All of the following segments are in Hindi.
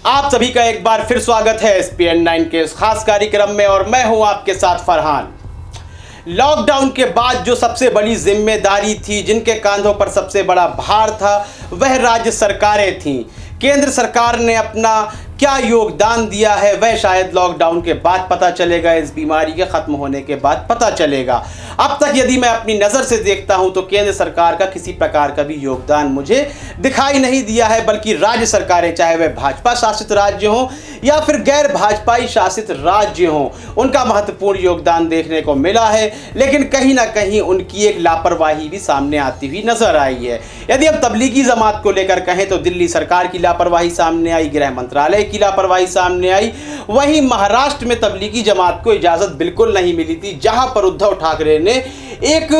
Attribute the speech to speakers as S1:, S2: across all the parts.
S1: आप सभी का एक बार फिर स्वागत है SPN9 के इस खास कार्यक्रम में और मैं हूं आपके साथ फरहान। लॉकडाउन के बाद जो सबसे बड़ी जिम्मेदारी थी, जिनके कांधों पर सबसे बड़ा भार था, वह राज्य सरकारें थीं। केंद्र सरकार ने अपना क्या योगदान दिया है वह शायद लॉकडाउन के बाद पता चलेगा, इस बीमारी के ख़त्म होने के बाद पता चलेगा। अब तक यदि मैं अपनी नज़र से देखता हूं तो केंद्र सरकार का किसी प्रकार का भी योगदान मुझे दिखाई नहीं दिया है, बल्कि राज्य सरकारें, चाहे वह भाजपा शासित राज्य हों या फिर गैर भाजपाई शासित राज्य हों, उनका महत्वपूर्ण योगदान देखने को मिला है। लेकिन कहीं ना कहीं उनकी एक लापरवाही भी सामने आती हुई नजर आई है। यदि हम तबलीगी जमात को लेकर कहें तो दिल्ली सरकार की लापरवाही सामने आई, गृह मंत्रालय की लापरवाही सामने आई। वहीं महाराष्ट्र में तबलीगी जमात को इजाजत बिल्कुल नहीं मिली थी, जहां पर उद्धव ठाकरे ने एक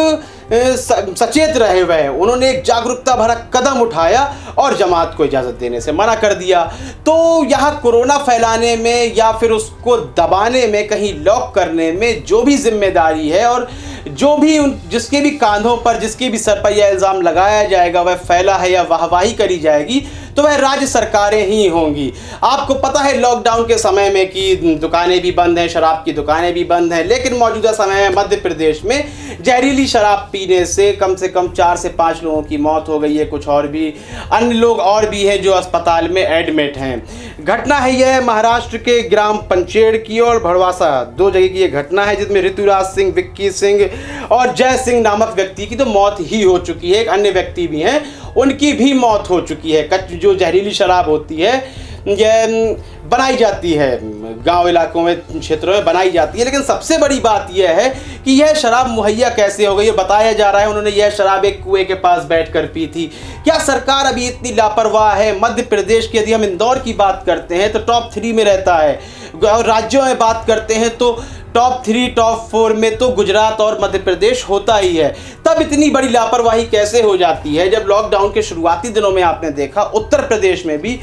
S1: सचेत रहे हुए उन्होंने एक जागरूकता भरा कदम उठाया और जमात को इजाज़त देने से मना कर दिया। तो यहाँ कोरोना फैलाने में या फिर उसको दबाने में, कहीं लॉक करने में जो भी जिम्मेदारी है और जो भी जिसके भी कांधों पर, जिसके भी सर पर यह इल्ज़ाम लगाया जाएगा, वह फैला है या वाहवाही करी जाएगी, तो वह राज्य सरकारें ही होंगी। आपको पता है लॉकडाउन के समय में कि दुकानें भी बंद हैं, शराब की दुकानें भी बंद हैं, लेकिन मौजूदा समय में मध्य प्रदेश में जहरीली शराब पीने से कम 4 से 5 लोगों की मौत हो गई है। कुछ और भी अन्य लोग और भी हैं जो अस्पताल में एडमिट हैं। घटना है यह महाराष्ट्र के ग्राम पंचेड़ की और भड़वासा, 2 जगह की ये घटना है, जिसमें ऋतुराज सिंह, विक्की सिंह और जय सिंह नामक व्यक्ति की तो मौत ही हो चुकी है। एक अन्य व्यक्ति भी हैं, उनकी भी मौत हो चुकी है। जो जहरीली शराब होती है यह बनाई जाती है, गांव इलाकों में, क्षेत्रों में बनाई जाती है। लेकिन सबसे बड़ी बात यह है कि यह शराब मुहैया कैसे हो गई है। बताया जा रहा है उन्होंने यह शराब एक कुएं के पास बैठकर पी थी। क्या सरकार अभी इतनी लापरवाह है? मध्य प्रदेश की यदि हम इंदौर की बात करते हैं तो टॉप 3 में रहता है, और राज्यों में बात करते हैं तो टॉप 3, टॉप 4 में तो गुजरात और मध्य प्रदेश होता ही है। तब इतनी बड़ी लापरवाही कैसे हो जाती है जब लॉकडाउन के शुरुआती दिनों में आपने देखा उत्तर प्रदेश में भी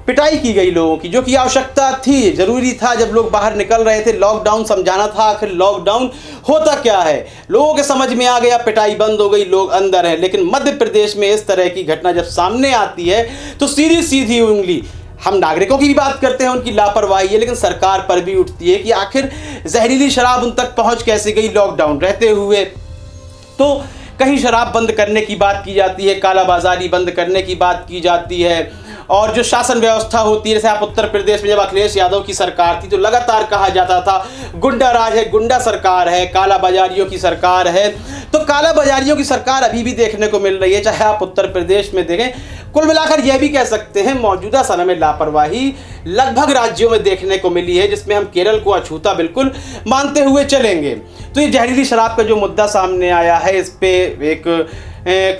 S1: पिटाई की गई लोगों की, जो कि आवश्यकता थी, जरूरी था। जब लोग बाहर निकल रहे थे, लॉकडाउन समझाना था, आखिर लॉकडाउन होता क्या है, लोगों के समझ में आ गया, पिटाई बंद हो गई, लोग अंदर हैं। लेकिन मध्य प्रदेश में इस तरह की घटना जब सामने आती है तो सीधी सीधी उंगली हम नागरिकों की भी बात करते हैं, उनकी लापरवाही है, लेकिन सरकार पर भी उठती है कि आखिर जहरीली शराब उन तक पहुंच कैसे गई लॉकडाउन रहते हुए। तो कहीं शराब बंद करने की बात की जाती है, कालाबाजारी बंद करने की बात की जाती है, और जो शासन व्यवस्था होती है, जैसे आप उत्तर प्रदेश में जब अखिलेश यादव की सरकार थी तो लगातार कहा जाता था गुंडा राज है, गुंडा सरकार है, कालाबाजारियों की सरकार है। तो कालाबाजारियों की सरकार अभी भी देखने को मिल रही है, चाहे आप उत्तर प्रदेश में देखें। कुल मिलाकर यह भी कह सकते हैं मौजूदा समय में लापरवाही लगभग राज्यों में देखने को मिली है, जिसमें हम केरल को अछूता बिल्कुल मानते हुए चलेंगे। तो ये जहरीली शराब का जो मुद्दा सामने आया है, इस पे एक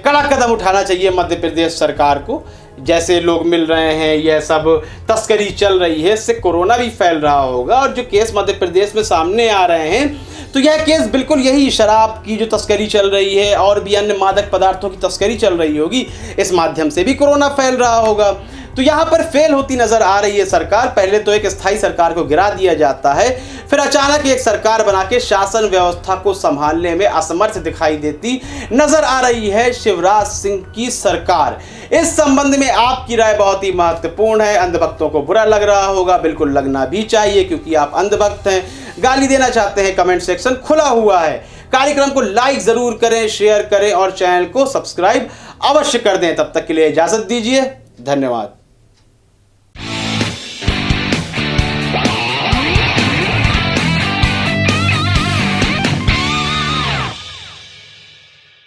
S1: कड़ा कदम उठाना चाहिए मध्य प्रदेश सरकार को। जैसे लोग मिल रहे हैं, यह सब तस्करी चल रही है, इससे कोरोना भी फैल रहा होगा। और जो केस मध्य प्रदेश में सामने आ रहे हैं तो यह केस बिल्कुल यही शराब की जो तस्करी चल रही है और भी अन्य मादक पदार्थों की तस्करी चल रही होगी, इस माध्यम से भी कोरोना फैल रहा होगा। तो यहाँ पर फेल होती नजर आ रही है सरकार। पहले तो एक स्थायी सरकार को गिरा दिया जाता है, फिर अचानक एक सरकार बना के शासन व्यवस्था को संभालने में असमर्थ दिखाई देती नजर आ रही है शिवराज सिंह की सरकार। इस संबंध में आपकी राय बहुत ही महत्वपूर्ण है। अंधभक्तों को बुरा लग रहा होगा, बिल्कुल लगना भी चाहिए, क्योंकि आप अंधभक्त हैं। गाली देना चाहते हैं, कमेंट सेक्शन खुला हुआ है। कार्यक्रम को लाइक जरूर करें, शेयर करें और चैनल को सब्सक्राइब अवश्य कर दें। तब तक के लिए इजाजत दीजिए, धन्यवाद।